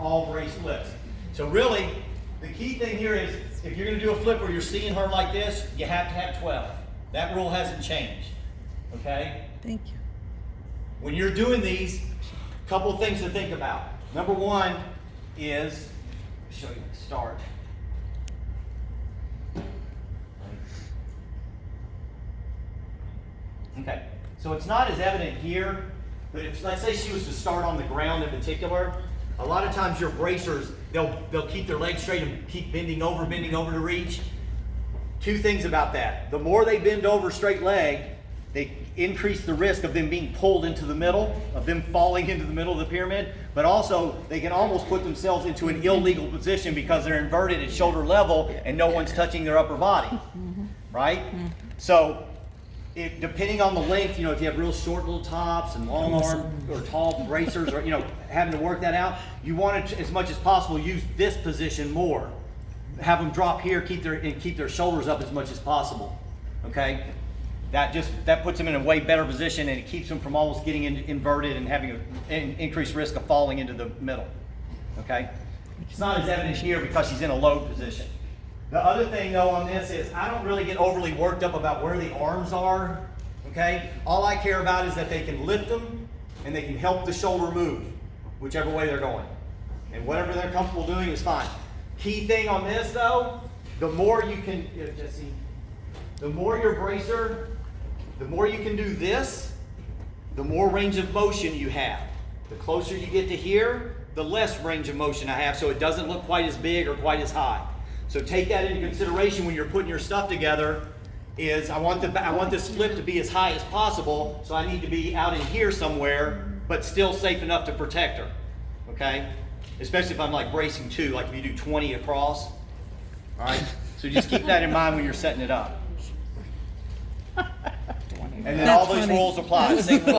all brace flips. So really, the key thing here is, if you're gonna do a flip where you're seeing her like this, you have to have 12. That rule hasn't changed, okay? Thank you. When you're doing these, a couple of things to think about. Number one is, I'll show you the start. Okay, so it's not as evident here, but if, let's say she was to start on the ground in particular, a lot of times your bracers, they'll keep their legs straight and keep bending over to reach. Two things about that. The more they bend over straight leg, they increase the risk of them being pulled into the middle, of them falling into the middle of the pyramid, but also they can almost put themselves into an illegal position because they're inverted at shoulder level and no one's touching their upper body, right? So, depending on the length, if you have real short little tops and long arm or tall bracers, or having to work that out, you want to, as much as possible, use this position more. Have them drop here, keep their shoulders up as much as possible. Okay, that puts them in a way better position, and it keeps them from almost getting inverted and having an increased risk of falling into the middle. Okay, it's not as evident here because she's in a low position. The other thing though on this is I don't really get overly worked up about where the arms are, okay? All I care about is that they can lift them and they can help the shoulder move, whichever way they're going. And whatever they're comfortable doing is fine. Key thing on this though, the more you can, Jesse, the more your bracer, the more you can do this, the more range of motion you have. The closer you get to here, the less range of motion I have, so it doesn't look quite as big or quite as high. So take that into consideration when you're putting your stuff together. Is I want this flip to be as high as possible, so I need to be out in here somewhere, but still safe enough to protect her. Okay, especially if I'm like bracing two, like if you do 20 across. All right, so just keep that in mind when you're setting it up. And then all those rules apply. Same